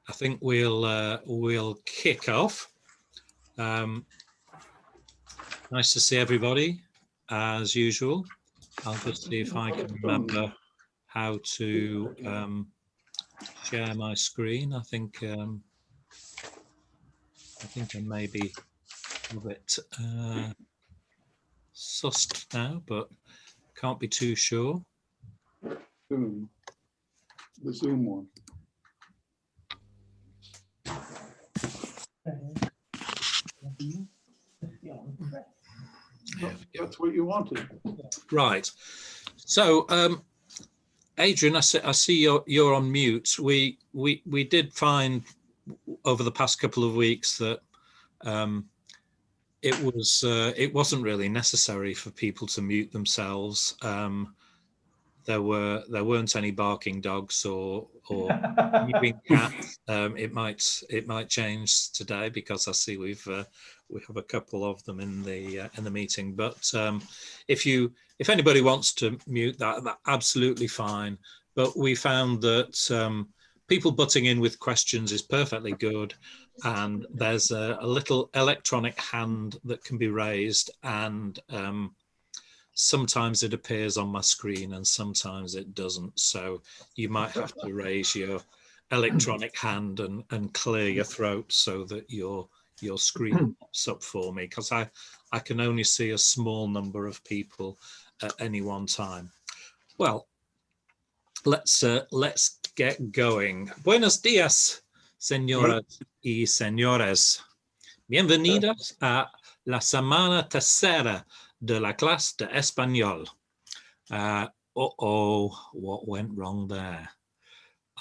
I think we'll kick off. Nice to see everybody, as usual. I'll just see if I can remember how to share my screen. I think I may be a bit sussed now, but can't be too sure. Zoom. The Zoom one. That's what you wanted. Right. So, Adrian, I see you're on mute. We did find over the past couple of weeks that it wasn't really necessary for people to mute themselves. There weren't any barking dogs or mewing cats. It might change today because I see we have a couple of them in the meeting. But if anybody wants to mute that absolutely fine. But we found that people butting in with questions is perfectly good, and there's a little electronic hand that can be raised, and sometimes it appears on my screen and sometimes it doesn't. So you might have to raise your electronic hand and clear your throat so that your screen pops up for me, because I can only see a small number of people at any one time. Well, let's get going. Buenos días, señoras y señores. Bienvenidos a la semana tercera de la clase de español. What went wrong there?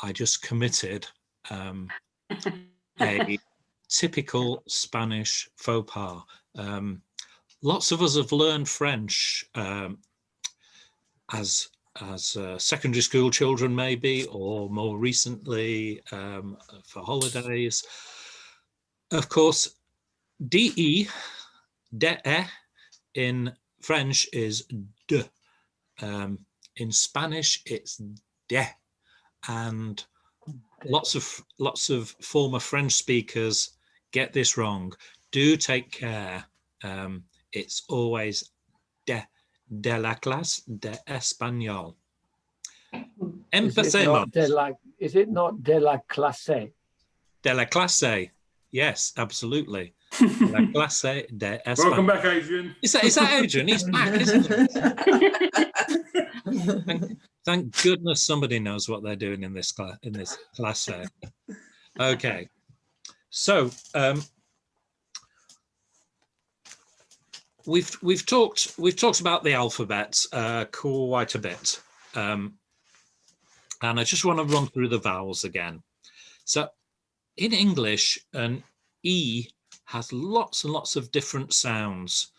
I just committed a typical Spanish faux pas. Lots of us have learned French as secondary school children, maybe, or more recently for holidays. Of course, de, in French is de. In Spanish, it's de, and lots of former French speakers get this wrong. Do take care. It's always de la clase de español. Empecemos. Is it not de la clase? De la clase. Yes, absolutely. De la clase de español. Welcome back, Adrian. Is that Adrian? He's back, isn't he? Thank goodness somebody knows what they're doing in this class. Okay, so we've talked about the alphabet quite a bit, and I just want to run through the vowels again. So in English, an E has lots and lots of different sounds.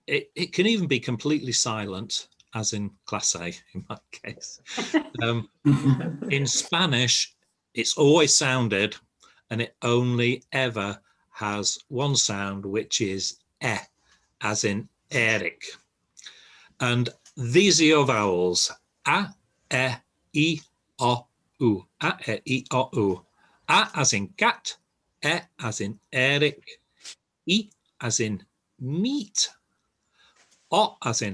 It can even be completely silent, as in clase in my case. In Spanish, it's always sounded, and it only ever has one sound, which is e, as in Eric. And these are your vowels: a, e, I, o, u. A, e, I, o, u. A as in cat, e as in Eric, I as in meat, o as in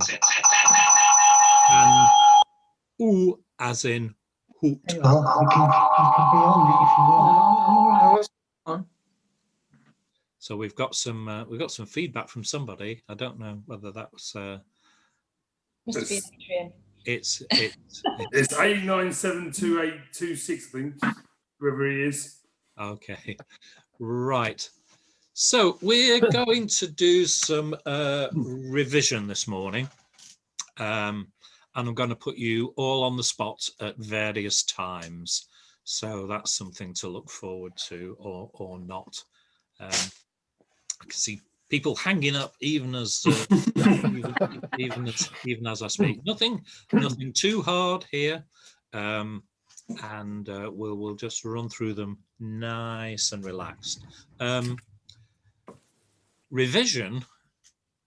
and u as in hoot. Hey, well, you can be on it if you want. So we've got some feedback from somebody. I don't know whether that was Must be Adrian. It's 897286, I think, whoever he is. okay, right. So we're going to do some revision this morning, and I'm going to put you all on the spot at various times. So that's something to look forward to, or not. I can see people hanging up even as even as I speak. Nothing too hard here, and we'll just run through them nice and relaxed. Revision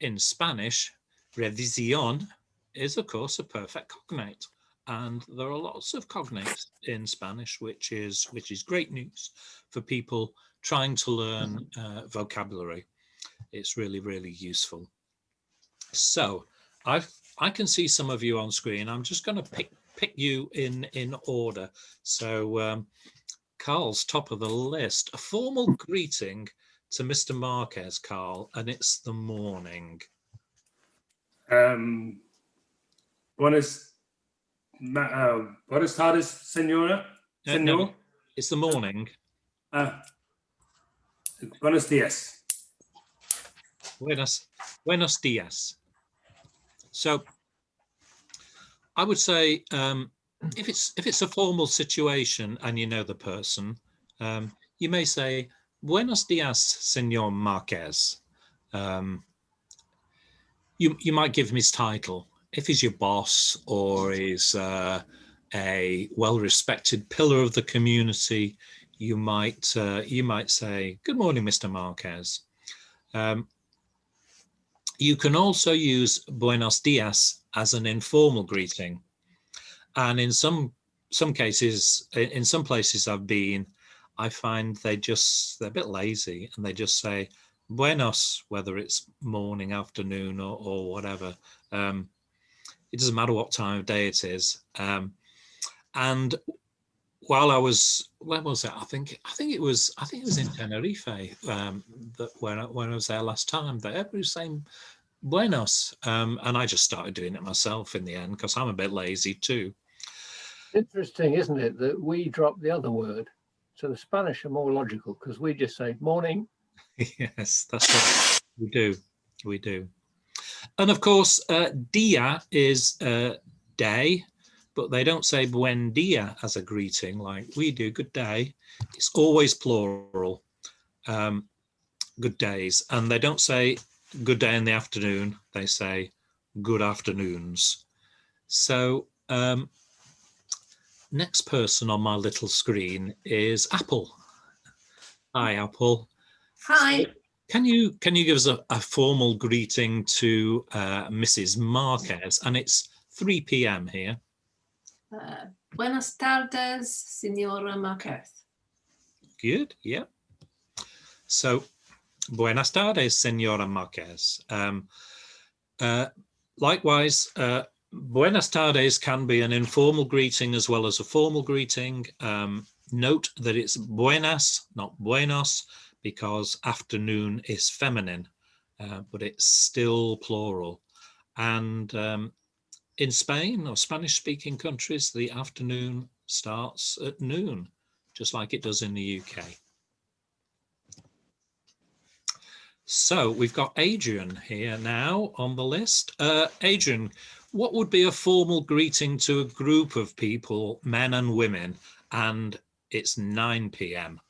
in Spanish, revisión, is of course a perfect cognate. and there are lots of cognates in Spanish, which is great news for people trying to learn vocabulary. It's really, really useful. So I can see some of you on screen. I'm just going to pick you in order. So Carl's top of the list. A formal greeting to Mr. Marquez, Carl, and it's the morning. Buenas tardes, señora. Señor. No, it's the morning. Buenos dias. Buenos dias. So I would say if it's a formal situation and you know the person, you may say Buenos dias, Señor Marquez. You might give him his title. If he's your boss or is a well-respected pillar of the community, you might say, "Good morning, Mr. Marquez." You can also use Buenos dias as an informal greeting, and in some cases, in some places I've been, I find they're a bit lazy and they just say buenos, whether it's morning, afternoon, or whatever. It doesn't matter what time of day it is. And while I was, where was it? I think it was in Tenerife. That when I was there last time, that everybody was saying buenos, and I just started doing it myself in the end because I'm a bit lazy too. Interesting, isn't it, that we drop the other word? So the Spanish are more logical because we just say morning. Yes, that's right. We do. And of course, dia is day, but they don't say buen dia as a greeting like we do. Good day. It's always plural. Good days. And they don't say good day in the afternoon. They say good afternoons. So next person on my little screen is Apple. Hi, Apple. Hi. So can you give us a formal greeting to Mrs. Marquez? And it's 3 p.m. here. Buenas tardes, Señora Marquez. Good, yeah. So, buenas tardes, Señora Marquez. Likewise, buenas tardes can be an informal greeting as well as a formal greeting. Note that it's buenas, not buenos, because afternoon is feminine, but it's still plural. And in Spain or Spanish-speaking countries, the afternoon starts at noon, just like it does in the UK. So we've got Adrian here now on the list. Adrian, what would be a formal greeting to a group of people, men and women, and it's 9 p.m.?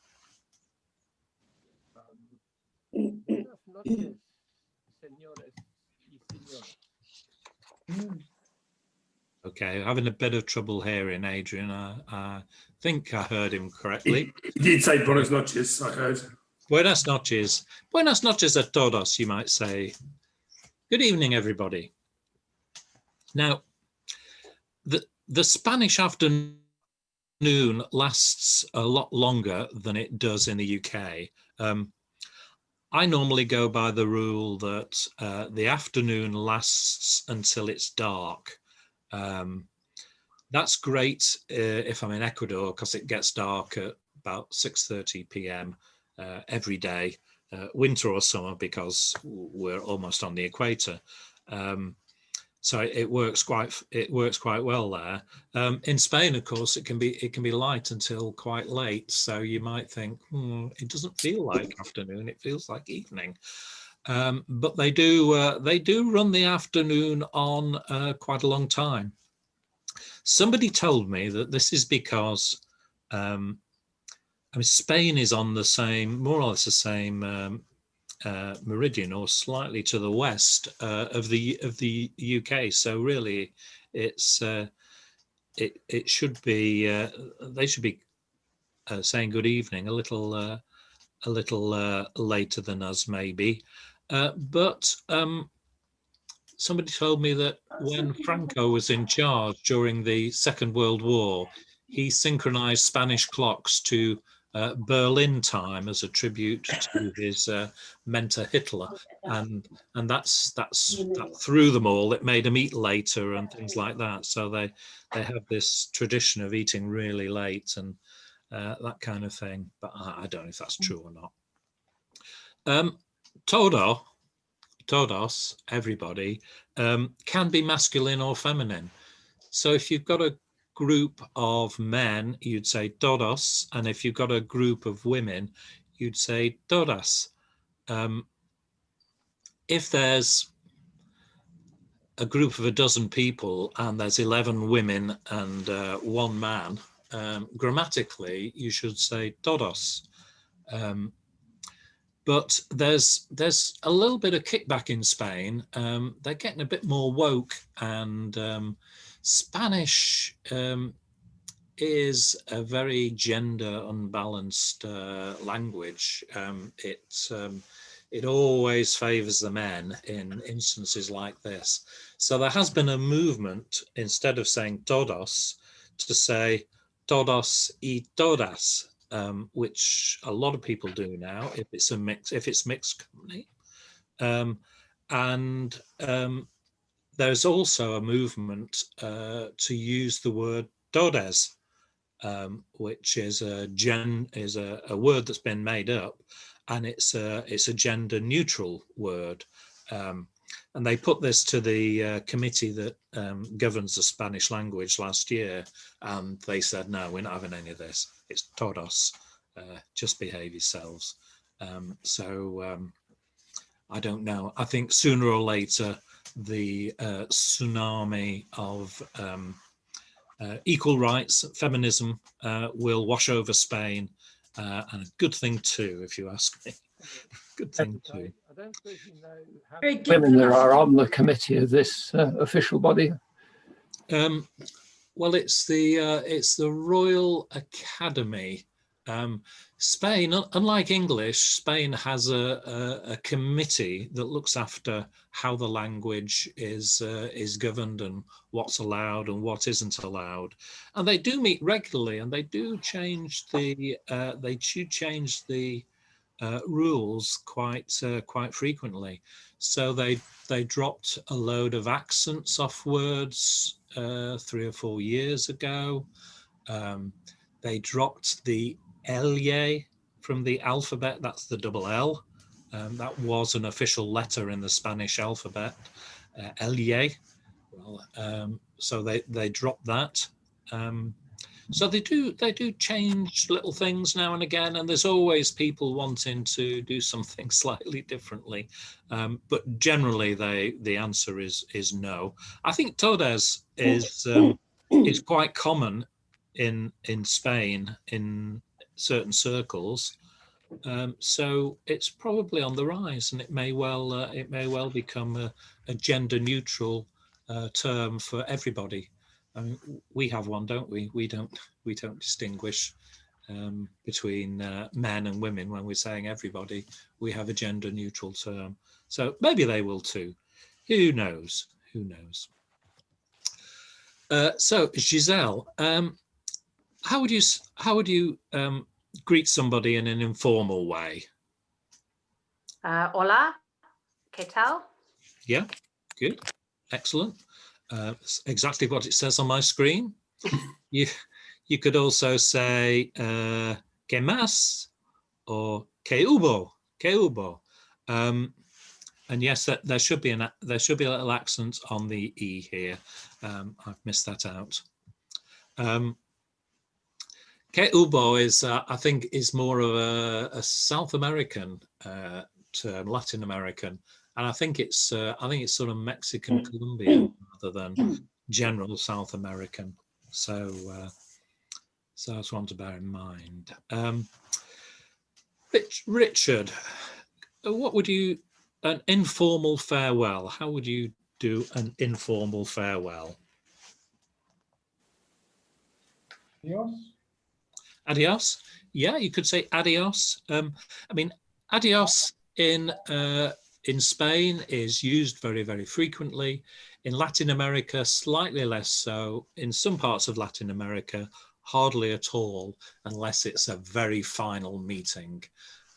Okay, having a bit of trouble hearing Adrian. I think I heard him correctly. He did say buenas noches, I heard. Buenas noches. Buenas noches a todos, you might say. Good evening, everybody. Now, the Spanish afternoon lasts a lot longer than it does in the UK. I normally go by the rule that the afternoon lasts until it's dark. That's great if I'm in Ecuador because it gets dark at about 6:30 p.m. Every day, winter or summer, because we're almost on the equator. So it works quite well there. In Spain, of course, it can be light until quite late. So you might think it doesn't feel like afternoon; it feels like evening. But they do run the afternoon on quite a long time. Somebody told me that this is because Spain is on the same, more or less the same meridian, or slightly to the west of the UK. So really, it's it should be they should be saying good evening a little later than us, maybe. But somebody told me that when Franco was in charge during the Second World War, he synchronized Spanish clocks to Berlin time as a tribute to his mentor Hitler, and that threw them all. It made them eat later and things like that. So they have this tradition of eating really late and that kind of thing. But I don't know if that's true or not. Todos, everybody, can be masculine or feminine. So if you've got a group of men, you'd say todos, and if you've got a group of women, you'd say todas. If there's a group of a dozen people and there's 11 women and 1 man, grammatically you should say todos. But there's a little bit of kickback in Spain. They're getting a bit more woke, and Spanish is a very gender unbalanced language. It always favors the men in instances like this. So there has been a movement, instead of saying todos, to say todos y todas, which a lot of people do now if it's mixed company. There's also a movement to use the word todes, which is a word that's been made up, and it's a gender neutral word. And they put this to the committee that governs the Spanish language last year, and they said, no, we're not having any of this. It's todos, just behave yourselves. I don't know. I think sooner or later, the tsunami of equal rights, feminism will wash over Spain, and a good thing too, if you ask me. Good thing too. I don't suppose you know how Very many women there are diplomatic. on the committee of this official body. Well, it's the Royal Academy. Spain, unlike English, Spain has a committee that looks after how the language is governed and what's allowed and what isn't allowed. And they do meet regularly, and they do change the rules quite frequently. So they dropped a load of accents off words 3 or 4 years ago. They dropped the LY from the alphabet. That's the double L. That was an official letter in the Spanish alphabet, LY. Well, so they dropped that. So they do change little things now and again, and there's always people wanting to do something slightly differently. But generally, the answer is no. I think todes is quite common in Spain in certain circles. So it's probably on the rise, and it may well become a gender neutral term for everybody. I mean, we have one, don't we? We don't distinguish between men and women when we're saying everybody. We have a gender neutral term. So maybe they will too. Who knows? Who knows? So Giselle, how would you greet somebody in an informal way? Hola, ¿qué tal? Yeah, good, excellent. Exactly what it says on my screen. You could also say ¿qué más? Or ¿qué hubo? ¿Qué hubo? And yes, there should be a little accent on the E here. I've missed that out. ¿Qué hubo is, I think, is more of a South American term, Latin American, and I think it's sort of Mexican Colombian rather than general South American. So I just want to bear in mind. Richard, what would you, an informal farewell? How would you do an informal farewell? Adios. Adios. Yeah, you could say adios. I mean, adios in in Spain is used very, very frequently. In Latin America, slightly less so. In some parts of Latin America, hardly at all, unless it's a very final meeting.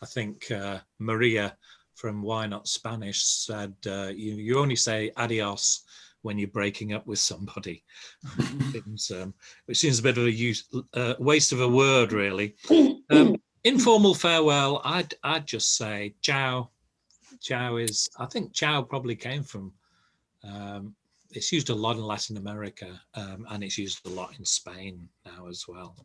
I think Maria from Why Not Spanish said, you only say adios when you're breaking up with somebody, which seems a bit of a waste of a word, really. Informal farewell, I'd just say ciao. Ciao is, I think ciao probably came from, it's used a lot in Latin America, and it's used a lot in Spain now as well.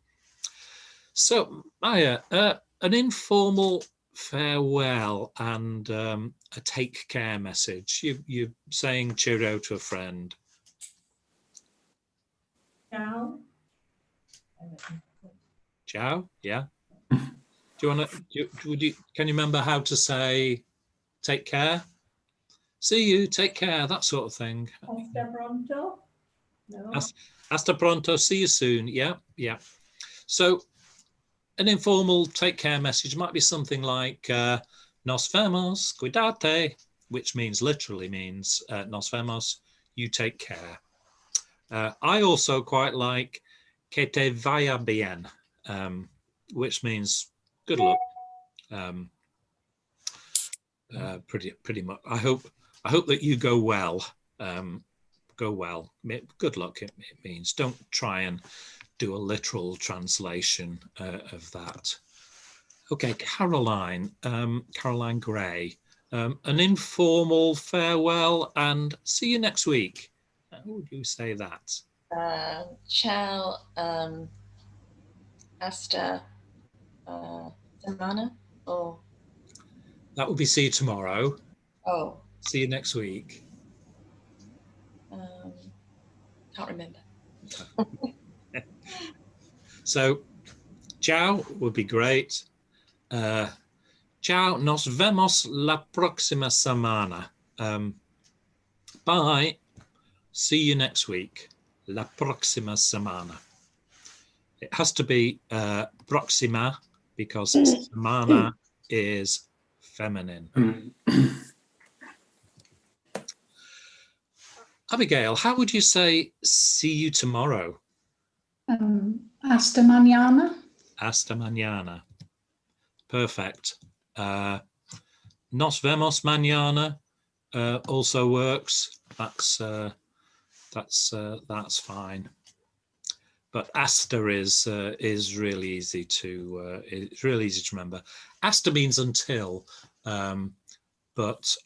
So Maya, an informal farewell and a take care message. You're saying cheerio to a friend. Ciao. Ciao, yeah. Do you want to, can you remember how to say take care? See you, take care, that sort of thing. Hasta pronto. No. Hasta pronto, see you soon. Yeah, yeah. So an informal take care message might be something like nos vemos, cuídate, which literally means nos vemos, you take care. I also quite like que te vaya bien, which means good luck. Pretty much. I hope that you go well. Go well. Good luck. It means. Don't try and do a literal translation of that. Okay, Caroline. Caroline Gray. An informal farewell and see you next week. How would you say that? Ciao. Hasta semana. Oh. That would be see you tomorrow. Oh. See you next week. Can't remember. So, ciao would be great. Ciao, nos vemos la próxima semana. Bye. See you next week. La próxima semana. It has to be próxima because semana is feminine. Abigail, how would you say see you tomorrow? Hasta mañana. Hasta mañana. Perfect. Nos vemos mañana also works. That's fine. But hasta is really easy to it's really easy to remember. Hasta means until, but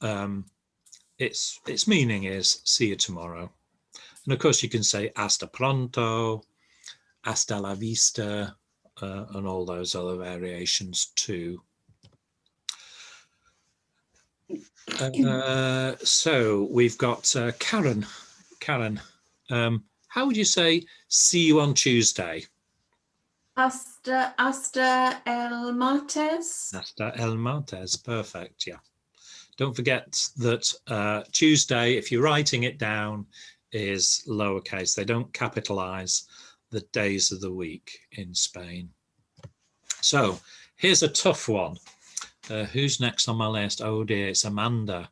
its meaning is see you tomorrow. And of course you can say hasta pronto, hasta la vista, and all those other variations too. So we've got Karen. Karen, how would you say see you on Tuesday? Hasta el martes. Hasta el martes, perfect, yeah. Don't forget that Tuesday, if you're writing it down, is lowercase. They don't capitalize the days of the week in Spain. So here's a tough one. Who's next on my list? Oh dear, it's Amanda.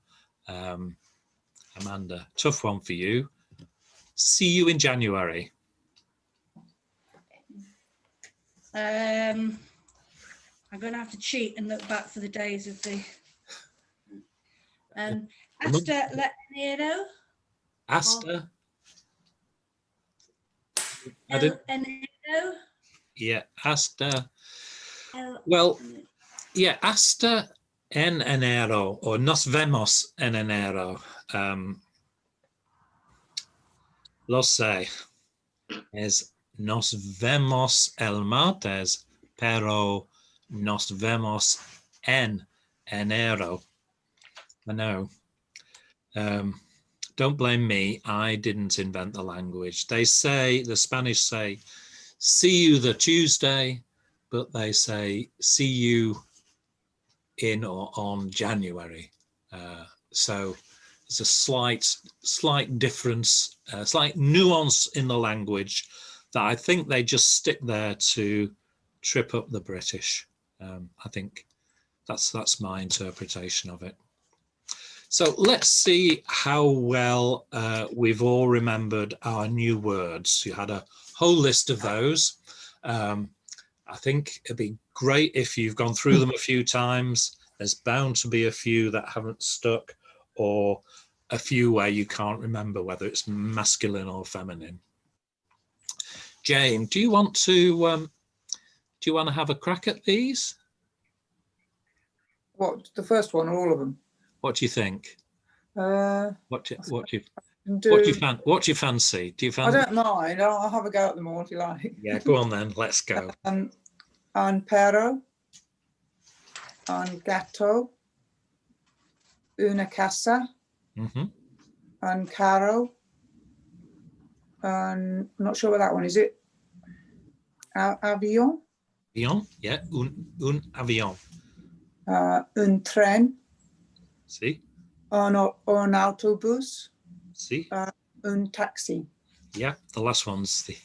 Amanda, tough one for you. See you in January. I'm going to have to cheat and look back for the days of the hasta la enero. Hasta. Enero. Yeah, hasta. Well, yeah, hasta en enero or nos vemos en enero. Lo sé. Es nos vemos el martes, pero nos vemos en enero. I know. Don't blame me. I didn't invent the language. They say, the Spanish say, see you the Tuesday, but they say, see you in or on January. So there's a slight difference, slight nuance in the language that I think they just stick there to trip up the British. I think that's my interpretation of it. So let's see how well we've all remembered our new words. You had a whole list of those. I think it'd be great if you've gone through them a few times. There's bound to be a few that haven't stuck, or a few where you can't remember whether it's masculine or feminine. Jane, do you want to have a crack at these? What, the first one or all of them? What do you think? What do you fancy? Do you I fancy? don't mind. I'll have a go at them all if you like. Yeah, go on then. Let's go. Un perro, un gato, una casa, un carro, I'm not sure what that one is. It avion? Avion, yeah, un avion. Un tren, See, un autobus, see, un taxi. yeah. The last one's the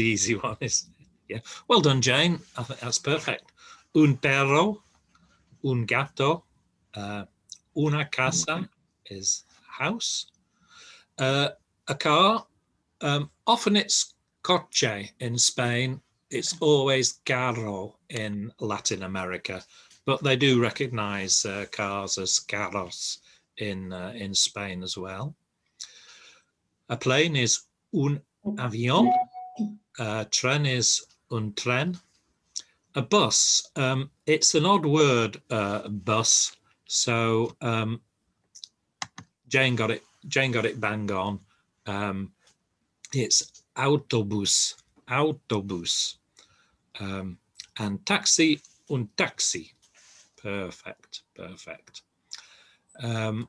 easy one, is yeah. Well done, Jane. I think that's perfect. Un perro, un gato, una casa is house. A car. Often it's coche in Spain. It's always carro in Latin America, but they do recognise cars as carros in Spain as well. A plane is un avión. A tren is un tren. A bus, it's an odd word, bus. So Jane got it bang on. It's autobus, and taxi, un taxi. Perfect. How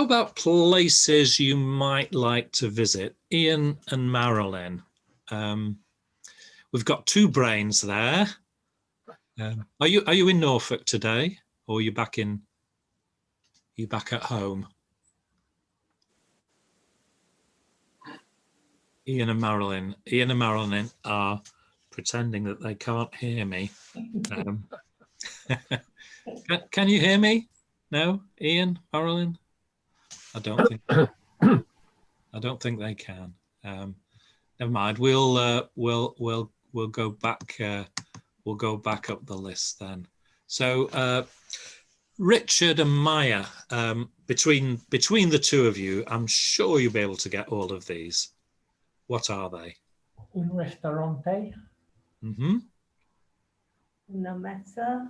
about places you might like to visit? Ian and Marilyn. We've got two brains there. Are you in Norfolk today, or are you back at home? Ian and Marilyn are pretending that they can't hear me. Can you hear me? No, Ian, Marilyn? I don't think they can. Never mind. We'll go back. We'll go back up the list then. So Richard and Maya, between the two of you, I'm sure you'll be able to get all of these. What are they? Un ristorante, una mesa,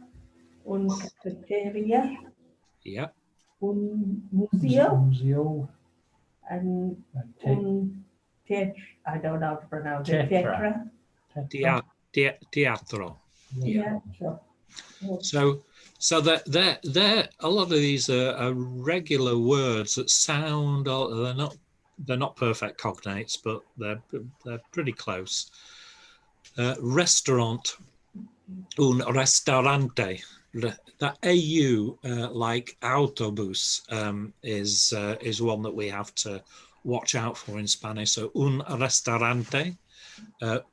un cafeteria, Yeah. un museo, museo, and un teatro. I don't know how to pronounce it. Teatra. Teatro. Yeah. So they're a lot of these are regular words that sound. They're not perfect cognates, but they're pretty close. Restaurant, un restaurante. That AU, like autobus, is one that we have to watch out for in Spanish. So un restaurante,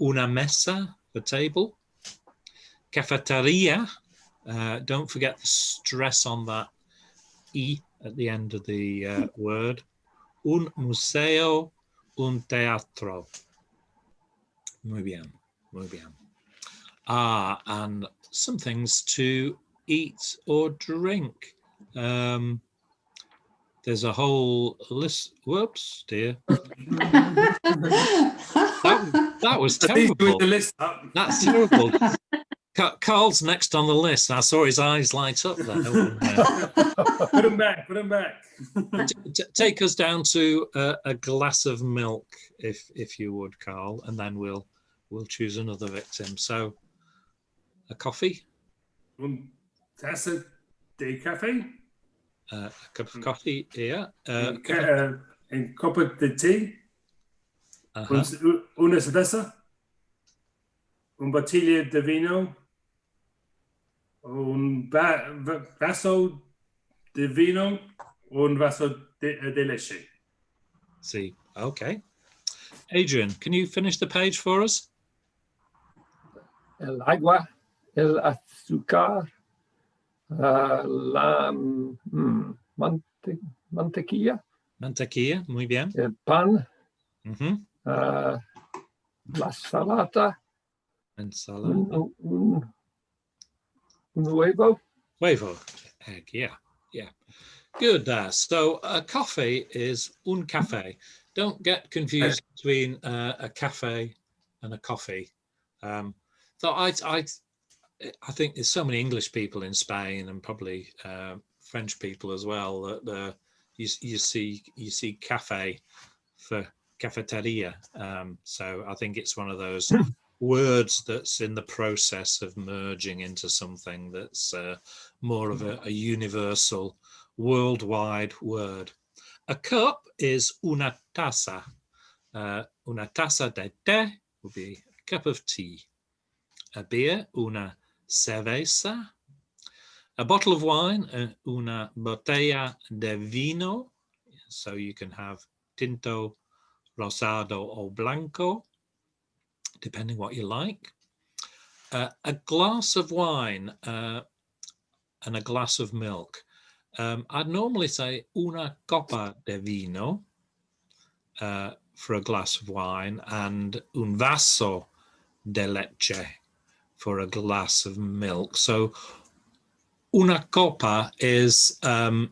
una mesa, the table. Cafeteria. Don't forget the stress on that E at the end of the word. Un museo, un teatro. Muy bien. And some things to eat or drink. There's a whole list. Whoops, dear. That was terrible. The list up. That's terrible. Carl's next on the list. I saw his eyes light up there. Put him back. Take us down to a glass of milk, if you would, Carl, and then we'll choose another victim. So, a coffee, Un taza de café. a cup of coffee here, En copa de té. Una cerveza. Un botella de vino. Un vaso de vino. Un vaso de leche. See, okay. Adrian, can you finish the page for us? El agua, el azúcar, Mantequilla, Mantequilla, muy bien. el pan, Mhm. la salata, Ensalada. un huevo. Huevo, egg, yeah, yeah. Good. So a coffee is un café. Don't get confused between a cafe and a coffee. So I think there's so many English people in Spain and probably French people as well that you see cafe for cafeteria. So I think it's one of those words that's in the process of merging into something that's more of a universal, worldwide word. A cup is una taza. Una taza de té would be a cup of tea. A beer, una cerveza. A bottle of wine, una botella de vino. So you can have tinto, rosado, or blanco, depending what you like. A glass of wine and a glass of milk. I'd normally say una copa de vino for a glass of wine and un vaso de leche for a glass of milk. So una copa is a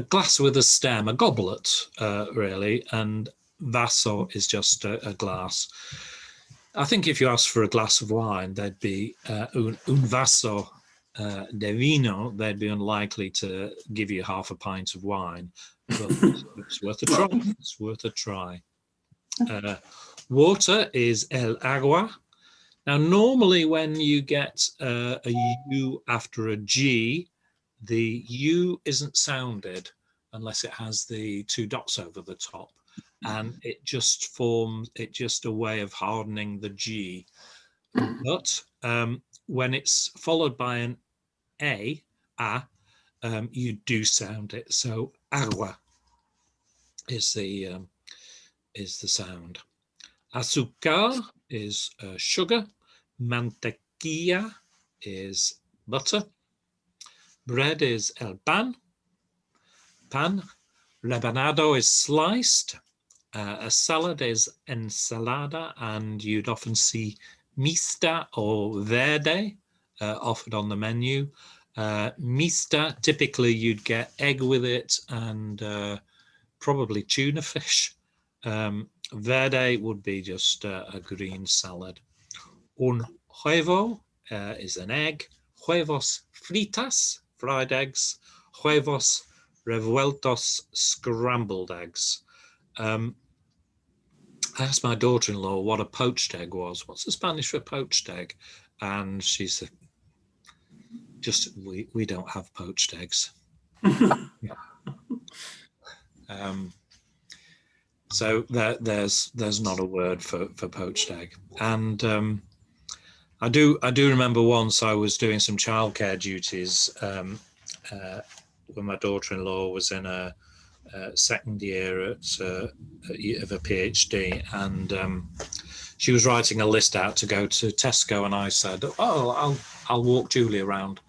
glass with a stem, a goblet, really, and vaso is just a glass. I think if you ask for a glass of wine, there'd be un vaso de vino. They'd be unlikely to give you half a pint of wine, but it's worth a try. It's worth a try. Water is el agua. Now, normally when you get a U after a G, the U isn't sounded unless it has the two dots over the top. And it just forms, it's just a way of hardening the G. But when it's followed by an A, you do sound it. So agua is the sound. Azúcar is sugar. Mantequilla is butter. Bread is el pan. Pan. Rebanado is sliced. A salad is ensalada, and you'd often see mixta or verde offered on the menu. Mixta, typically you'd get egg with it and probably tuna fish. Verde would be just a green salad. Un huevo is an egg. Huevos fritas, fried eggs. Huevos revueltos, scrambled eggs. I asked my daughter-in-law what a poached egg was. What's the Spanish for poached egg? And she said, just we don't have poached eggs. So there's not a word for poached egg. And I do remember once I was doing some childcare duties when my daughter-in-law was in a second year of a PhD, and she was writing a list out to go to Tesco, and I said, "Oh, I'll walk Julie around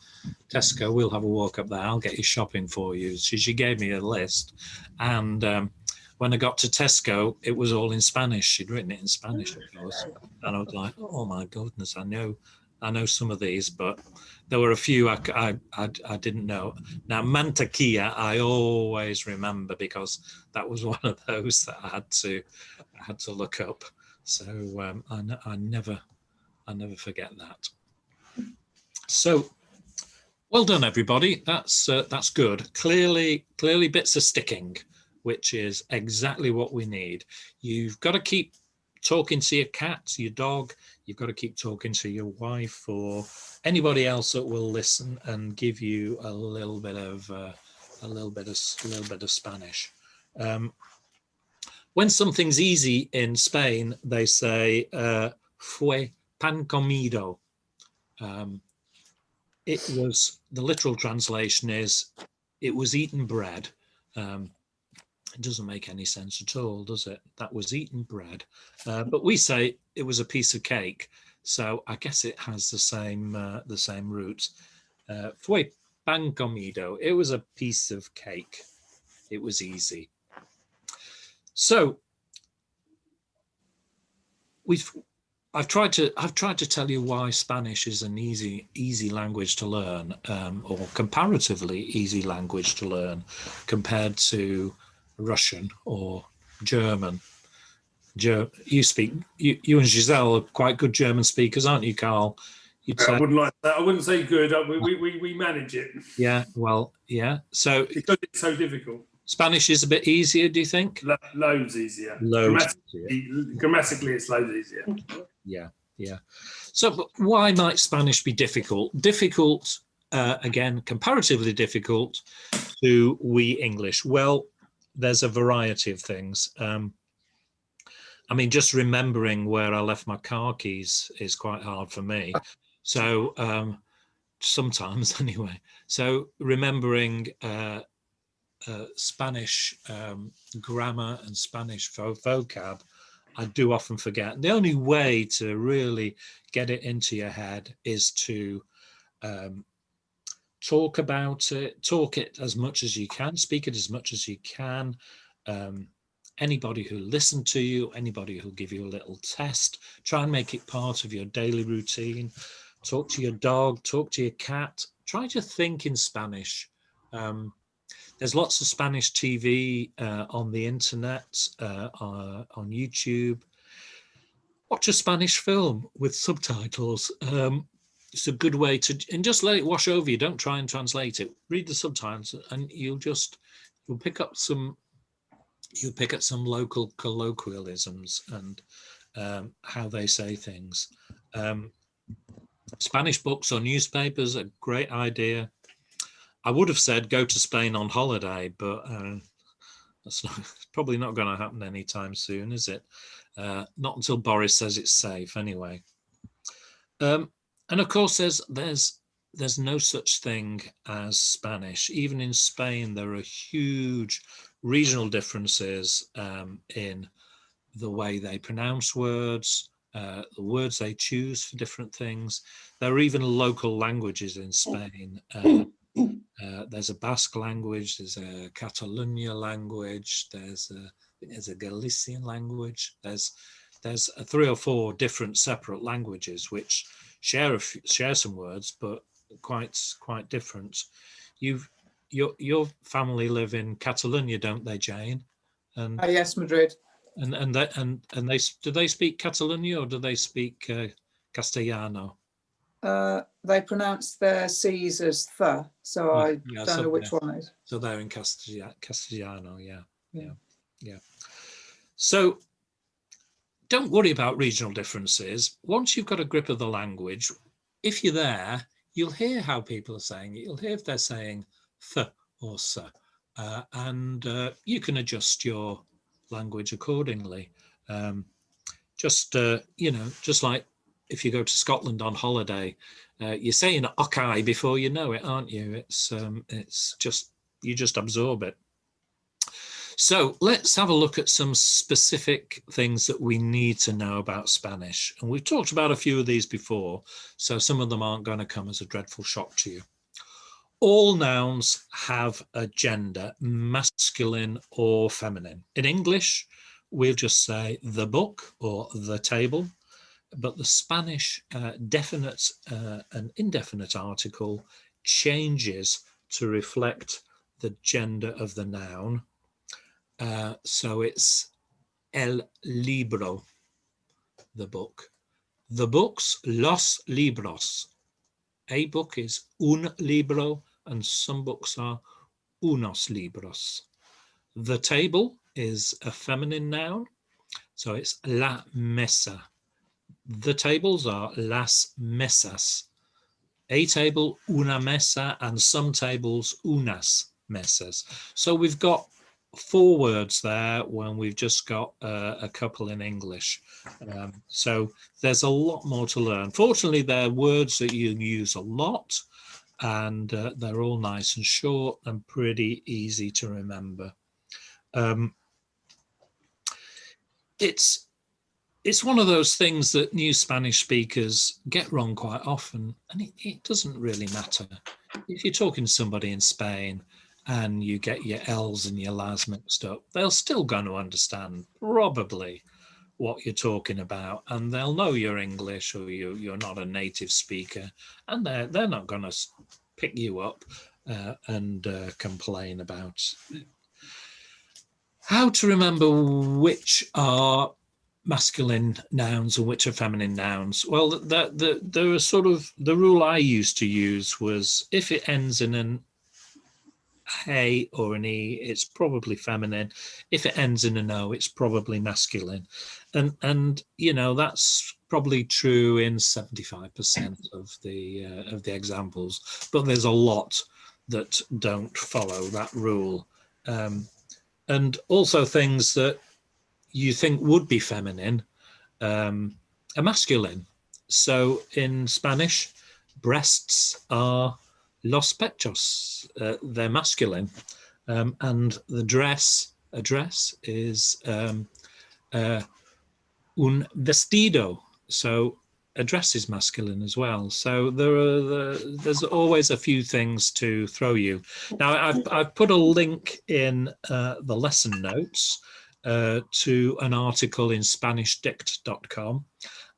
Tesco. We'll have a walk up there. I'll get you shopping for you." She gave me a list, and when I got to Tesco, it was all in Spanish. She'd written it in Spanish, of course, and I was like, "Oh my goodness, I know some of these, but there were a few I didn't know." Now, mantequilla, I always remember because that was one of those that I had to look up. So I never forget that. So, well done, everybody. That's good. Clearly bits are sticking, which is exactly what we need. You've got to keep talking to your cat, your dog. You've got to keep talking to your wife or anybody else that will listen and give you a little bit of Spanish. When something's easy in Spain, they say "fue pan comido." It was, the literal translation is, it was eaten bread. It doesn't make any sense at all, does it? That was eaten bread. But we say it was a piece of cake. So I guess it has the same roots. Fue pan comido. It was a piece of cake. It was easy. So I've tried to tell you why Spanish is an easy language to learn, or comparatively easy language to learn compared to Russian or German. You and Giselle are quite good German speakers, aren't you, Carl? You'd say, I wouldn't like that. I wouldn't say good. We manage it. Yeah, well, yeah. So because it's so difficult. Spanish is a bit easier, do you think? Loads easier. Loads Grammatically, it's loads easier. Yeah, yeah. So but why might Spanish be difficult? Difficult, again, comparatively difficult to we English. Well, there's a variety of things. I mean, just remembering where I left my car keys is quite hard for me. So sometimes anyway. So remembering Spanish grammar and Spanish vocab, I do often forget. The only way to really get it into your head is to talk about it, talk it as much as you can, speak it as much as you can. Anybody who listen to you, anybody who'll give you a little test, try and make it part of your daily routine. Talk to your dog, talk to your cat, try to think in Spanish. There's lots of Spanish TV on the internet, on YouTube. Watch a Spanish film with subtitles. It's a good way to, and just let it wash over you. Don't try and translate it. Read the subtitles, and you'll pick up some local colloquialisms and how they say things. Spanish books or newspapers are a great idea. I would have said go to Spain on holiday, but that's probably not going to happen anytime soon, is it? Not until Boris says it's safe, anyway. And of course, there's no such thing as Spanish. Even in Spain, there are huge regional differences in the way they pronounce words, the words they choose for different things. There are even local languages in Spain. There's a Basque language, there's a Catalonia language, there's a Galician language. There's 3 or 4 different separate languages which share some words, but quite different. Your family live in Catalonia, don't they, Jane? And Yes, Madrid. And they do they speak Catalonia or do they speak Castellano? They pronounce their C's as th, so I don't know which one it is. So they're in Castellano, yeah. So don't worry about regional differences. Once you've got a grip of the language, if you're there, you'll hear how people are saying it. You'll hear if they're saying th or s, and you can adjust your language accordingly. Just like if you go to Scotland on holiday, you're saying okay before you know it, aren't you? It's just, you just absorb it. So let's have a look at some specific things that we need to know about Spanish. And we've talked about a few of these before, so some of them aren't going to come as a dreadful shock to you. All nouns have a gender, masculine or feminine. In English, we'll just say the book or the table, but the Spanish definite and indefinite article changes to reflect the gender of the noun. So it's el libro, the book. The books, los libros. A book is un libro, and some books are unos libros. The table is a feminine noun, so it's la mesa. The tables are las mesas. A table, una mesa, and some tables, unas mesas. So we've got 4 words there when we've just got a couple in English. So there's a lot more to learn. Fortunately, they're words that you use a lot, and they're all nice and short and pretty easy to remember. It's it's one of those things that new Spanish speakers get wrong quite often, and it doesn't really matter. If you're talking to somebody in Spain and you get your L's and your L's mixed up, they're still going to understand probably what you're talking about, and they'll know you're English or you're not a native speaker, and they're not going to pick you up and complain about it. How to remember which are masculine nouns and which are feminine nouns? Well, there are sort of, the rule I used to use was if it ends in an A or an E, it's probably feminine. If it ends in an O, it's probably masculine. And you know, that's probably true in 75% of the examples, but there's a lot that don't follow that rule. And also things that you think would be feminine are masculine. So in Spanish, breasts are los pechos, they're masculine. And a dress is un vestido. So a dress is masculine as well. So there's always a few things to throw you. Now I've put a link in the lesson notes to an article in SpanishDict.com,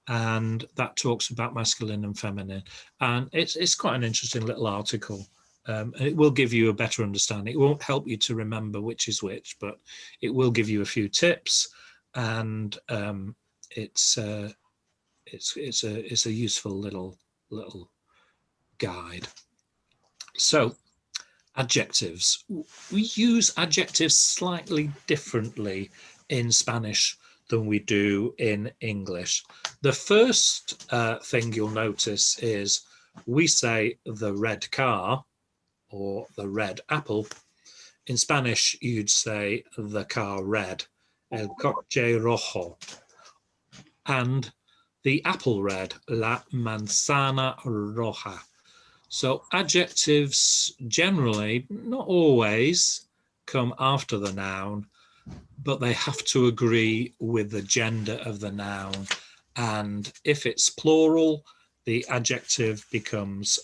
and that talks about masculine and feminine, and it's quite an interesting little article. It will give you a better understanding. It won't help you to remember which is which, but it will give you a few tips, and it's a useful little guide. So adjectives. We use adjectives slightly differently in Spanish than we do in English. The first thing you'll notice is we say the red car or the red apple. In Spanish, you'd say the car red, el coche rojo, and the apple red, la manzana roja. So adjectives generally, not always, come after the noun, but they have to agree with the gender of the noun. And if it's plural, the adjective becomes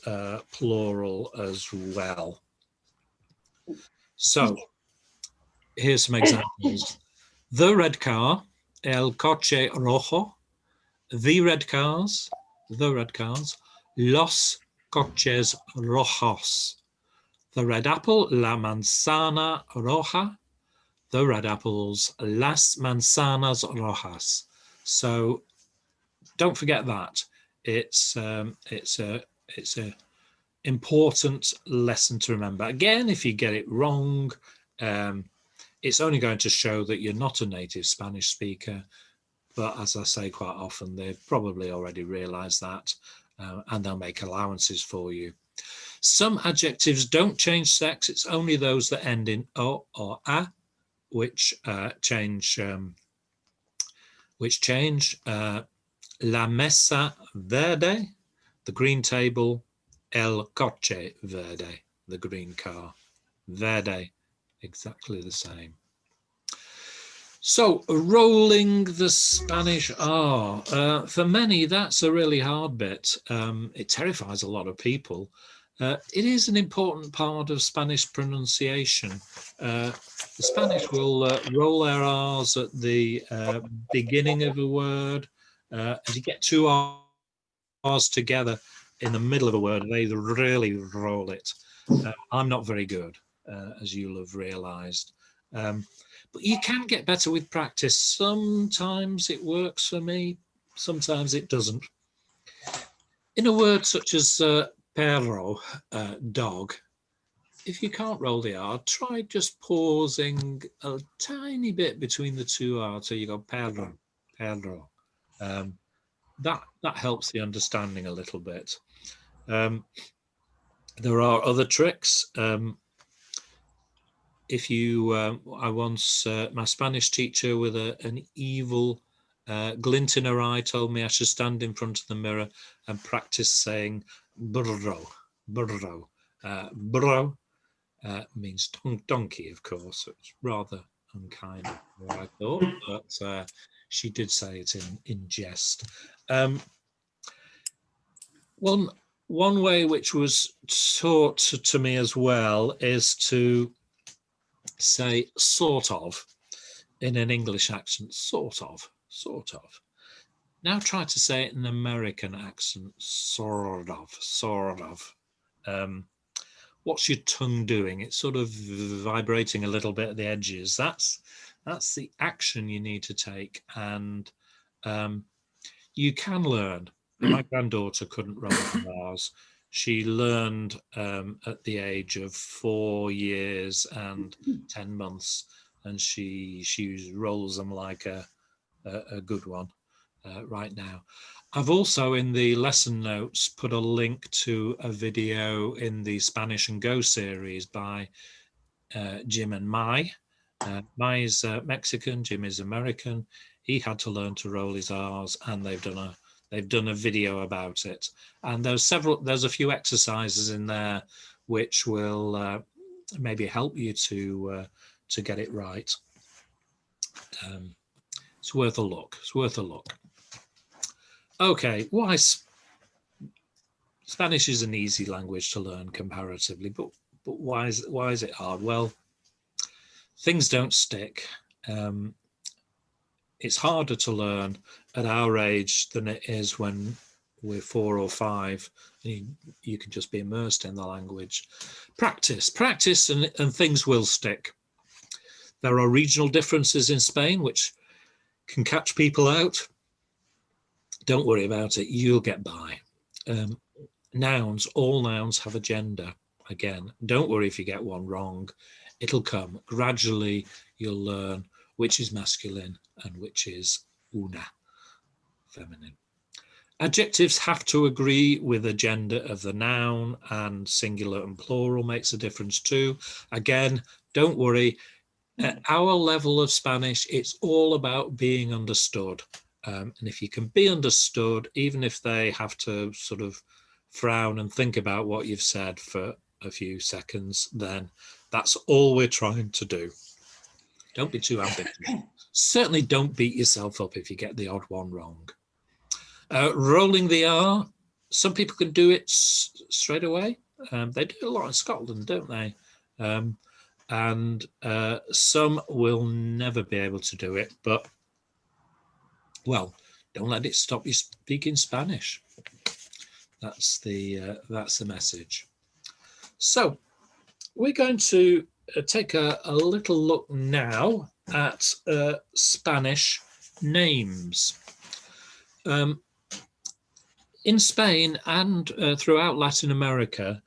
plural as well. So here's some examples. The red car, el coche rojo. The red cars, los coches rojos. The red apple, la manzana roja. The red apples, las manzanas rojas. So don't forget that. It's a important lesson to remember. Again, if you get it wrong, it's only going to show that you're not a native Spanish speaker. But as I say quite often, they've probably already realised that, and they'll make allowances for you. Some adjectives don't change sex. It's only those that end in O or A, which change. La mesa verde, the green table. El coche verde, the green car. Verde, exactly the same. So rolling the Spanish R, for many, that's a really hard bit. It terrifies a lot of people. It is an important part of Spanish pronunciation. The Spanish will roll their R's at the beginning of a word. As you get two R's together in the middle of a word, they really roll it. I'm not very good, as you'll have realised. But you can get better with practice. Sometimes it works for me, sometimes it doesn't. In a word such as perro, dog, if you can't roll the R, try just pausing a tiny bit between the two R's. So you go perro, perro. That helps the understanding a little bit. There are other tricks. If you, I once, my Spanish teacher with an evil glint in her eye told me I should stand in front of the mirror and practice saying burro, burro. Burro means donkey, of course. So it's rather unkind, I thought, but she did say it in jest. One way which was taught to me as well is to say sort of in an English accent, sort of. Now try to say it in an American accent, sort of. What's your tongue doing? It's sort of vibrating a little bit at the edges. That's the action you need to take, and you can learn. My granddaughter couldn't roll the R's. She learned at the age of 4 years and 10 months, and she rolls them like a good one right now. I've also in the lesson notes put a link to a video in the Spanish and Go series by Jim and Mai. Mai is Mexican, Jim is American. He had to learn to roll his R's, and they've done a video about it. And there's a few exercises in there which will maybe help you to get it right. It's worth a look. Okay, why Spanish is an easy language to learn comparatively, but why is it hard? Well, things don't stick. It's harder to learn at our age than it is when we're 4 or 5. You can just be immersed in the language. Practice, and things will stick. There are regional differences in Spain which can catch people out. Don't worry about it, you'll get by. Nouns, all nouns have a gender. Again, don't worry if you get one wrong. It'll come. Gradually, you'll learn which is masculine and which is una, feminine. Adjectives have to agree with the gender of the noun, and singular and plural makes a difference too. Again, don't worry. At our level of Spanish, it's all about being understood. And if you can be understood, even if they have to sort of frown and think about what you've said for a few seconds, then that's all we're trying to do. Don't be too ambitious. Certainly don't beat yourself up if you get the odd one wrong. Rolling the R, some people can do it straight away. They do a lot in Scotland, don't they? And some will never be able to do it, but well, don't let it stop you speaking Spanish. That's the message. So we're going to take a little look now at Spanish names. In Spain and throughout Latin America,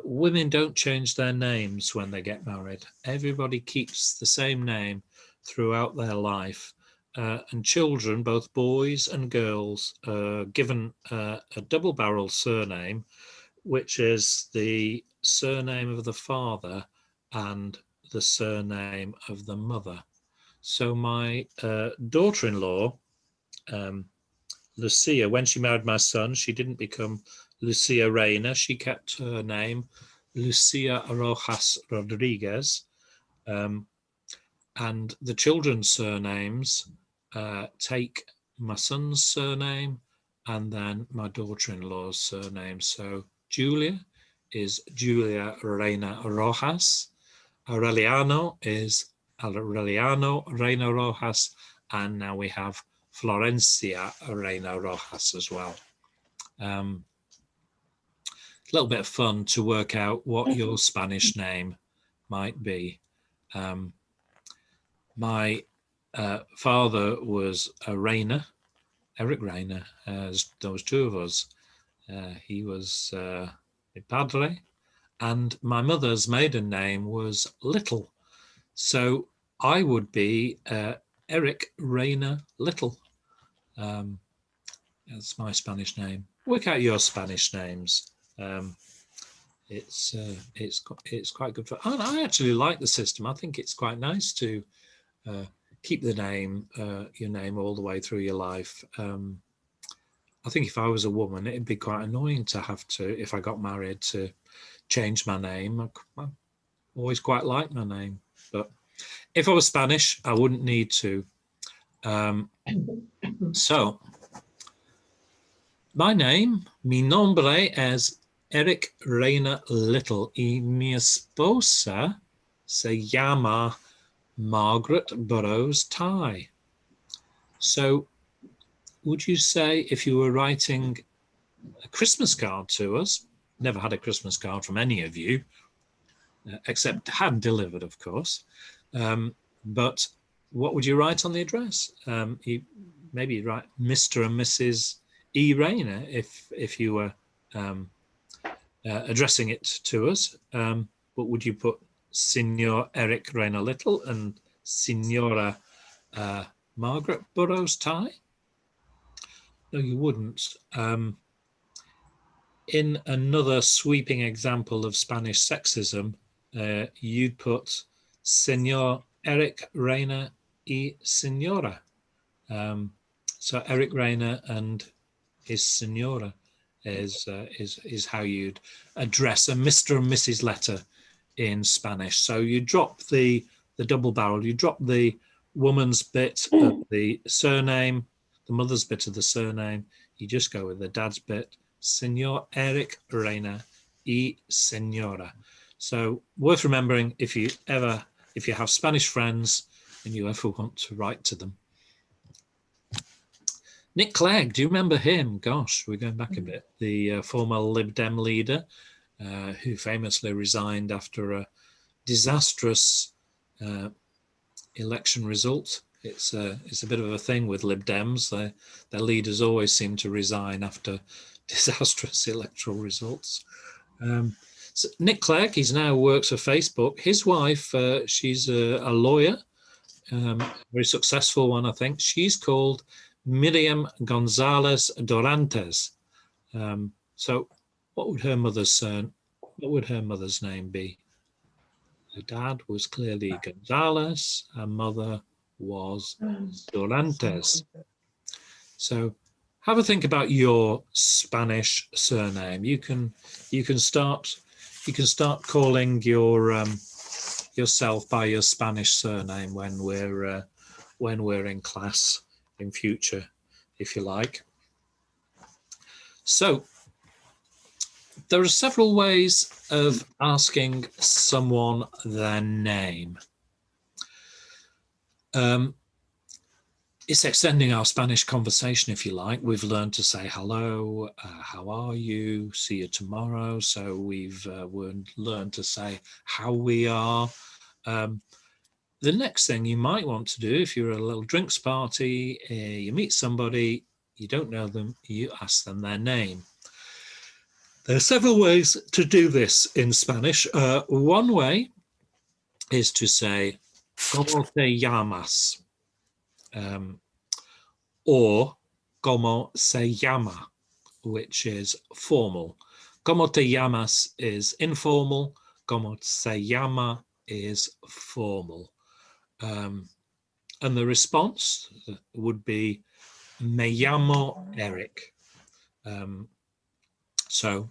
women don't change their names when they get married. Everybody keeps the same name throughout their life. And children, both boys and girls, are given a double-barrel surname, which is the surname of the father and the surname of the mother. So my daughter-in-law, Lucia, when she married my son, she didn't become Lucia Reina. She kept her name, Lucia Rojas Rodriguez. And the children's surnames take my son's surname and then my daughter-in-law's surname. So Julia is Julia Reina Rojas. Aureliano is Aureliano Reina Rojas. And now we have Florencia Reina Rojas as well. A little bit of fun to work out what your Spanish name might be. My father was a Reina, Eric Reina. There was two of us. He was mi padre, and my mother's maiden name was Little. So I would be Eric Reina Little. That's my Spanish name. Work out your Spanish names. It's quite good for. And I actually like the system. I think it's quite nice to keep the name, your name all the way through your life. I think if I was a woman, it'd be quite annoying to have to, if I got married, to change my name. I always quite liked my name, but if I was Spanish, I wouldn't need to. So, my name, mi nombre es Eric Reina Little y mi esposa se llama Margaret Burrows Ty. So, would you say if you were writing a Christmas card to us, never had a Christmas card from any of you, except hand delivered, of course, but what would you write on the address? Maybe you'd write Mr. and Mrs. E. Rayner if you were addressing it to us. But would you put Signor Eric Rayner Little and Signora Margaret Burrows Ty? No, you wouldn't. In another sweeping example of Spanish sexism, you'd put Señor Eric Rayner y Señora. So Eric Rayner and his Señora is how you'd address a Mr. and Mrs. letter in Spanish. So you drop the double barrel, you drop the woman's bit of the surname, the mother's bit of the surname, you just go with the dad's bit, Señor Eric Rayner y Señora. So worth remembering if you have Spanish friends and you ever want to write to them. Nick Clegg, do you remember him? Gosh, we're going back a bit. The former Lib Dem leader who famously resigned after a disastrous election result. It's a bit of a thing with Lib Dems. Their leaders always seem to resign after disastrous electoral results. So Nick Clegg, he's now works for Facebook. His wife, she's a lawyer, very successful one, I think. She's called Miriam Gonzalez Dorantes. So what would her mother's name be? Her dad was clearly Gonzalez, her mother was Dorantes. So have a think about your Spanish surname. You can start calling your yourself by your Spanish surname when we're in class in future, if you like. So there are several ways of asking someone their name. It's extending our Spanish conversation, if you like. We've learned to say hello, how are you, see you tomorrow. So we've learned to say how we are. The next thing you might want to do, if you're at a little drinks party, you meet somebody, you don't know them, you ask them their name. There are several ways to do this in Spanish. One way is to say, ¿Cómo te llamas? Or ¿Cómo se llama?, which is formal. ¿Cómo te llamas is informal. ¿Cómo se llama is formal. And the response would be Me llamo Eric. So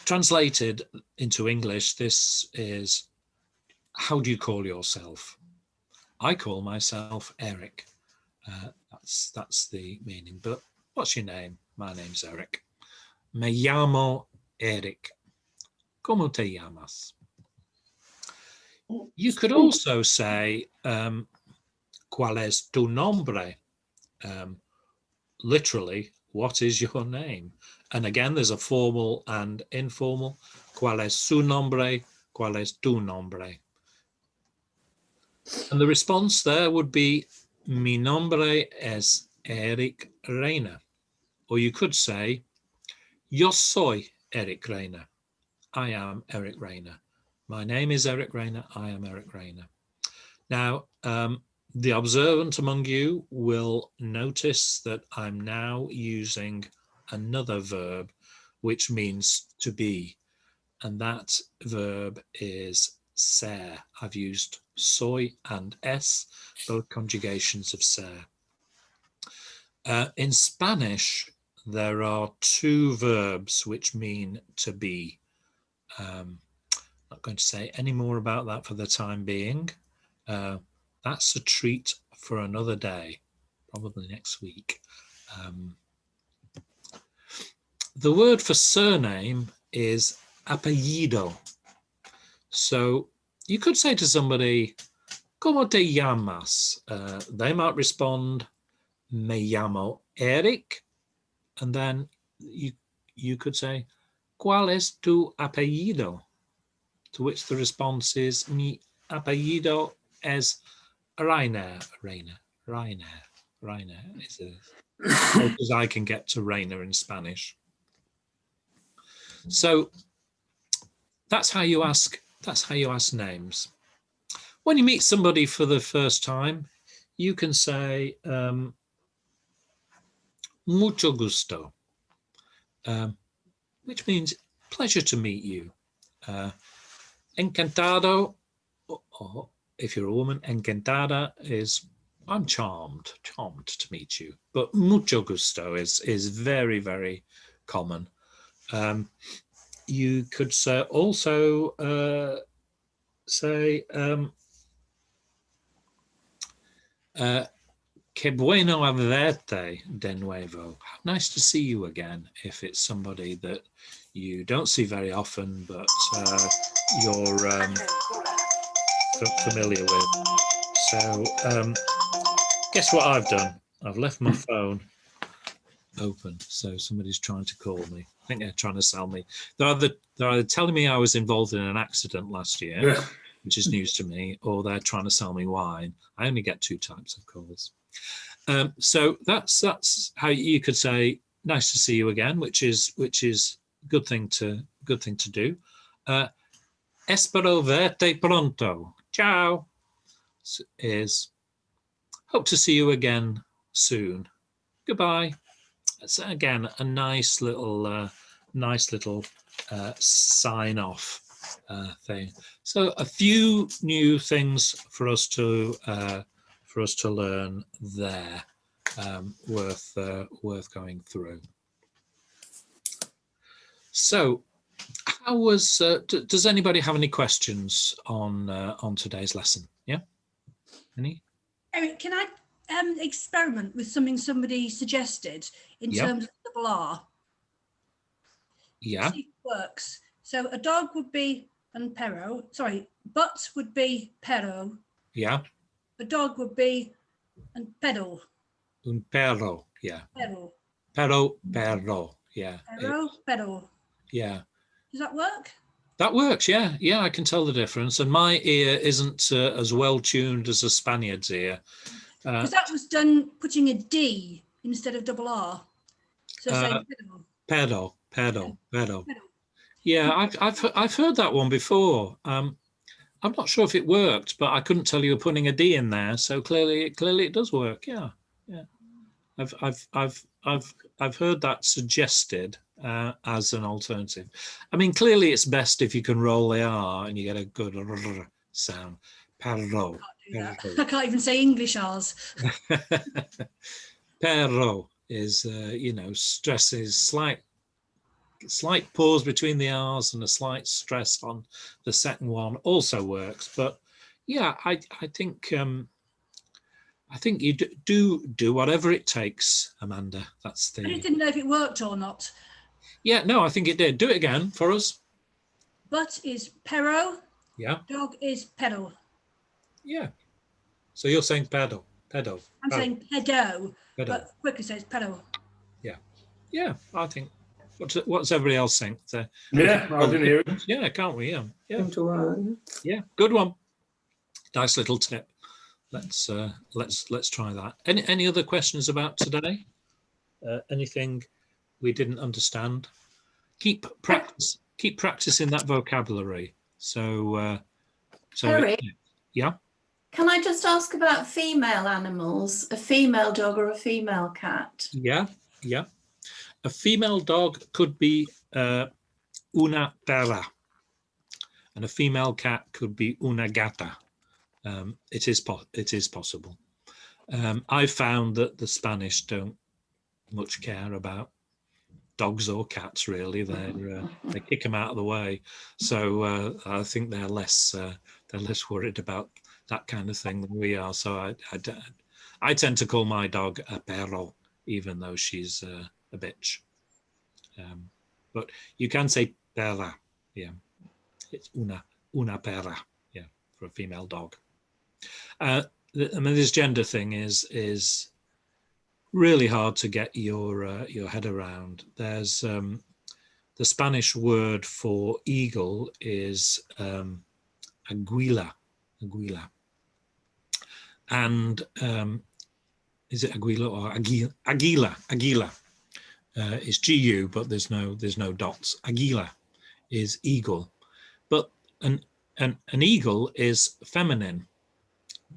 translated into English, this is, how do you call yourself? I call myself Eric. That's the meaning. But what's your name? My name's Eric. Me llamo Eric. ¿Cómo te llamas? You could also say, ¿Cuál es tu nombre? Literally, what is your name? And again, there's a formal and informal. ¿Cuál es su nombre? ¿Cuál es tu nombre? And the response there would be, Mi nombre es Eric Rayner. Or you could say, Yo soy Eric Rayner. I am Eric Rayner. My name is Eric Rayner. I am Eric Rayner. Now, the observant among you will notice that I'm now using another verb, which means to be. And that verb is ser. I've used soy and es, both conjugations of ser. In Spanish, there are two verbs which mean to be. Not going to say any more about that for the time being. That's a treat for another day, probably next week. The word for surname is apellido. So you could say to somebody, ¿Cómo te llamas? They might respond, Me llamo Eric. And then you could say, ¿Cuál es tu apellido? To which the response is, Mi apellido es Reiner. Reiner is as close as I can get to Reiner in Spanish. So that's how you ask. That's how you ask names. When you meet somebody for the first time, you can say mucho gusto, which means pleasure to meet you. Encantado, or if you're a woman, encantada is I'm charmed to meet you. But mucho gusto is very, very common. You could also say que bueno verte de nuevo. How nice to see you again, if it's somebody that you don't see very often, but you're familiar with. So guess what I've done? I've left my phone open, so somebody's trying to call me. I think they're trying to sell me. They're either telling me I was involved in an accident last year, which is news to me, or they're trying to sell me wine. I only get 2 types of calls. So that's how you could say nice to see you again, which is good thing to do. Espero verte pronto. Ciao is hope to see you again soon. Goodbye. That's again a nice little sign off thing. So a few new things for us to learn there, worth going through. So, how was? Does anybody have any questions on today's lesson? Yeah, any? Eric, can I experiment with something somebody suggested in terms of double R? Yeah. See if it works. So a dog would be an perro. Sorry, but would be perro. Yeah. A dog would be an pedal. Un perro. Yeah. Perro. Perro. Yeah. Perro. Yeah. Does that work? That works. Yeah. Yeah. I can tell the difference. And my ear isn't as well tuned as a Spaniard's ear. Because that was done putting a D instead of double R. So saying pedal. Pedal. Yeah, I've heard that one before. I'm not sure if it worked, but I couldn't tell you were putting a D in there. So clearly it does work. Yeah. I've heard that suggested as an alternative. I mean, clearly it's best if you can roll the R and you get a good sound. Perro. I can't even say English R's. Perro is stresses slight pause between the R's and a slight stress on the second one also works. But yeah, I think you do whatever it takes, Amanda. That's the. I just didn't know if it worked or not. Yeah, no, I think it did. Do it again for us. But is perro. Yeah. Dog is pedal. Yeah. So you're saying pedal. I'm saying pedo, but quickly says pedal. Yeah. Yeah, I think. What's everybody else saying? Yeah, I didn't hear it. Yeah, can't we? Yeah. Yeah. Good one. Nice little tip. Let's try that. Any other questions about today? Anything we didn't understand? Keep practicing that vocabulary. So Eric, yeah. can I just ask about female animals, a female dog or a female cat? Yeah. A female dog could be una perra, and a female cat could be una gata. It is possible. I found that the Spanish don't much care about dogs or cats. Really, they kick them out of the way. So I think they're less worried about that kind of thing than we are. So I tend to call my dog a perro, even though she's a bitch. But you can say perra. Yeah, it's una perra. Yeah, for a female dog. I mean, this gender thing is really hard to get your head around. There's the Spanish word for eagle is aguila, and is it aguila or aguila? Aguila is GU, but there's no dots. Aguila is eagle, but an eagle is feminine,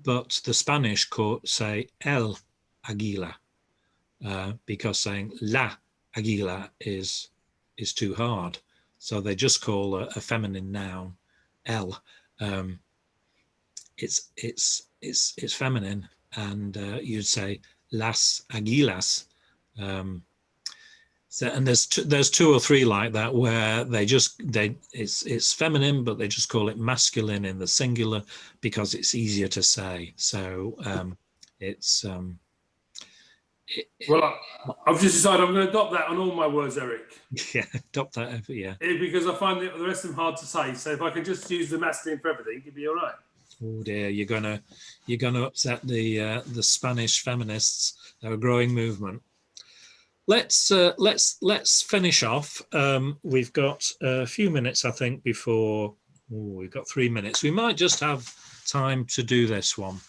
but the Spanish say el aguila because saying la aguila is too hard, so they just call a feminine noun el. It's feminine, and you'd say las aguilas. So, and there's two or three like that where it's feminine, but they just call it masculine in the singular because it's easier to say. So Well, I've just decided I'm going to adopt that on all my words, Eric. Yeah, adopt that. Yeah. Because I find the rest of them hard to say. So if I can just use the masculine for everything, it'd be all right. Oh dear, you're gonna upset the Spanish feminists. They're a growing movement. Let's finish off. We've got a few minutes, I think, before we've got 3 minutes. We might just have time to do this one.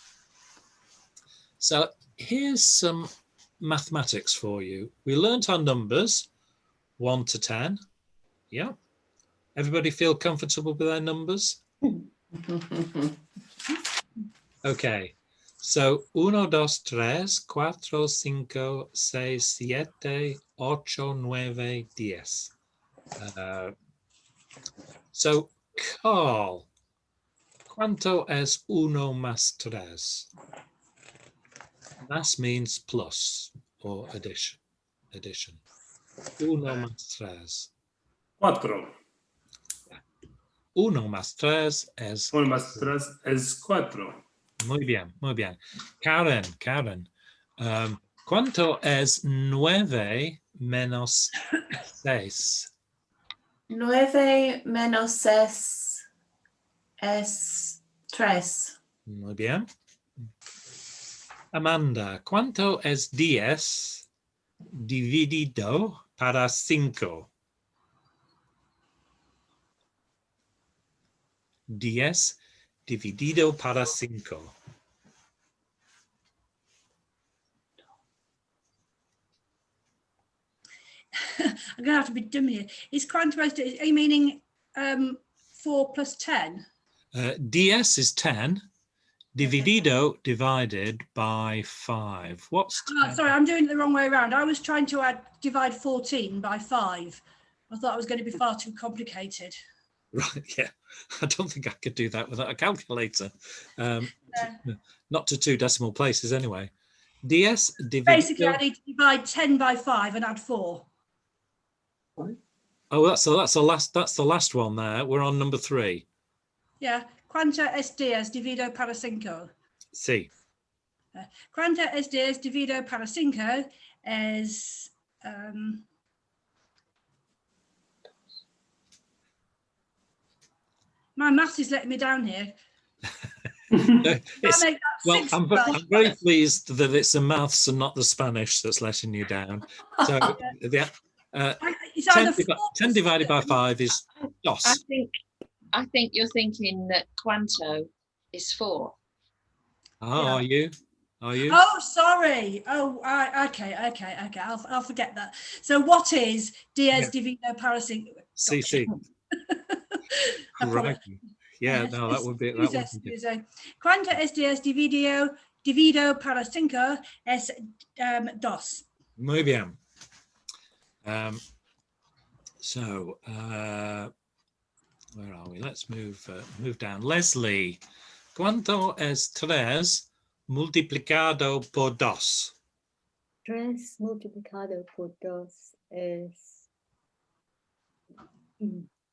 So here's some mathematics for you. We learnt our numbers 1 to 10. Yeah. Everybody feel comfortable with their numbers? Okay. So 1, 2, 3, 4, 5, 6, 7, 8, 9, 10. So Carl, ¿cuánto es 1 más 3? Más means plus or addition. 1 más 3. 4. 1 más 3 es... 1 más 3 es 4. Muy bien, muy bien. Karen, ¿cuánto es 9 menos 6? 9 menos 6 es 3. Muy bien. Amanda, ¿cuánto es 10 dividido para 5? 10 dividido para 5. I'm going to have to be dumb here. Is cuánto es, are you meaning 4 plus 10? 10 is 10. Dividido, divided by 5. What's 10? Sorry, I'm doing it the wrong way around. I was trying to divide 14 by 5. I thought it was going to be far too complicated. Right, yeah. I don't think I could do that without a calculator. Not to 2 decimal places anyway. 10 dividido. Basically, I need to divide 10 by 5 and add 4. Oh, that's the last one there. We're on number 3. Yeah. ¿Cuánto es 10 dividido para 5? Sí. ¿Cuánto es 10 dividido para 5 es... my maths is letting me down here. Well, I'm very pleased that it's the maths and not the Spanish that's letting you down. So it's either 10 divided by 5 is dos. I think you're thinking that cuánto is 4. Oh, yeah. Are you? Oh, sorry. Oh, okay. I'll forget that. So what is 10 dividido para 5? CC. Right. Yeah, no, that would be. ¿Cuánto es 10 dividido para 5 es 2? Muy bien. So, where are we? Let's move down. Leslie, ¿cuánto es 3 multiplicado por 2? 3 multiplicado por 2 es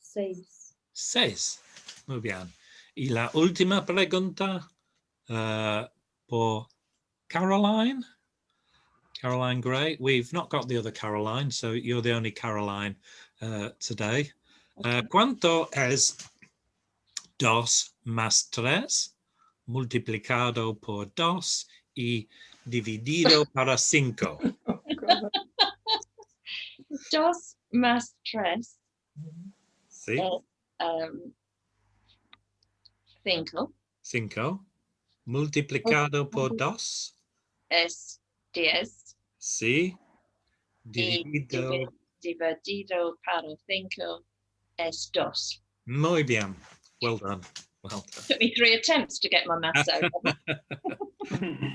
6. 6. Muy bien. Y la última pregunta, por Caroline? Caroline, great. We've not got the other Caroline, so you're the only Caroline today. ¿Cuánto es 2 más 3 multiplicado por 2 y dividido para 5? 2 más 3 Sí. es 5. 5 multiplicado por 2 Es 10. sí, Y dividido. dividido para 5 es 2. Muy bien. Well done. Well done. Took me 3 attempts to get my maths out.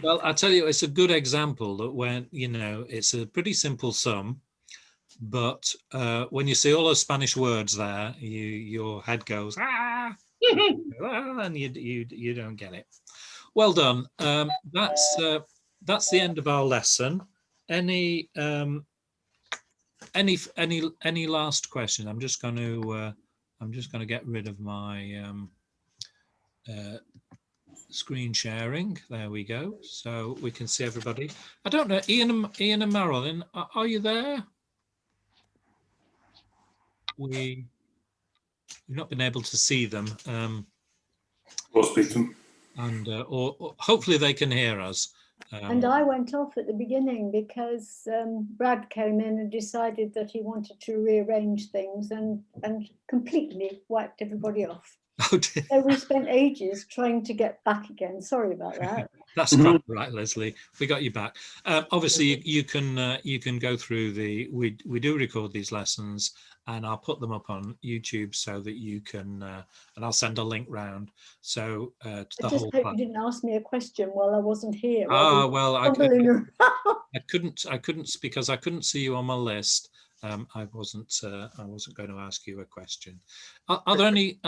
Well, I tell you, it's a good example that when, you know, it's a pretty simple sum, but when you see all those Spanish words there, your head goes, ah, and you don't get it. Well done. That's the end of our lesson. Any last question? I'm just going to get rid of my screen sharing. There we go. So we can see everybody. I don't know, Ian and Marilyn, are you there? We've not been able to see them. We'll speak to them. And or hopefully they can hear us. And I went off at the beginning because Brad came in and decided that he wanted to rearrange things and completely wiped everybody off. Oh dear. So we spent ages trying to get back again. Sorry about that. That's quite right, Leslie. We got you back. Obviously, you can go through the. We do record these lessons, and I'll put them up on YouTube so that you can. And I'll send a link round. So to I the just whole. hope you didn't ask me a question while I wasn't here. Ah, well, I couldn't. couldn't because I couldn't see you on my list. I wasn't going to ask you a question. Are there any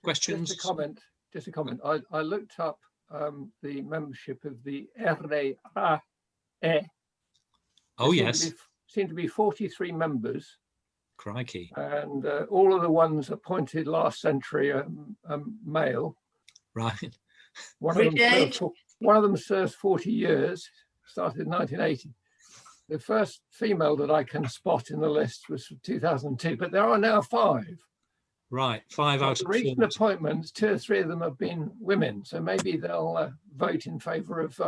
questions? Just a comment. I looked up the membership of the RAE. Oh yes, seem to be 43 members. Crikey! And all of the ones appointed last century are male. Right. One of them serves 40 years. Started in 1980. The first female that I can spot in the list was from 2002, but there are now 5. Right, 5 out of 4. Recent appointments, 2 or 3 of them have been women, so maybe they'll vote in favour of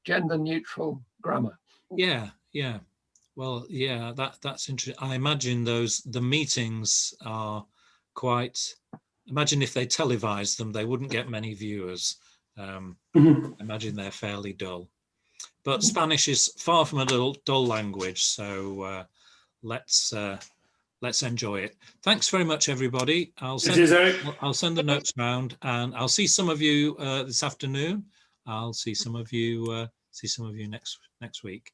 gender-neutral grammar. Yeah. Well, yeah, that's interesting. I imagine the meetings are quite. Imagine if they televised them, they wouldn't get many viewers. Imagine they're fairly dull. But Spanish is far from a dull language, so let's enjoy it. Thanks very much, everybody. I'll send the notes round, and I'll see some of you this afternoon. I'll see some of you next week.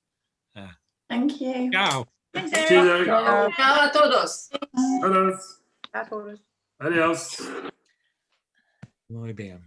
Thank you. Ciao. Thanks, Cheers, Eric. Eric. Ciao a todos. Adios. Ciao, todos. Adios. Muy bien.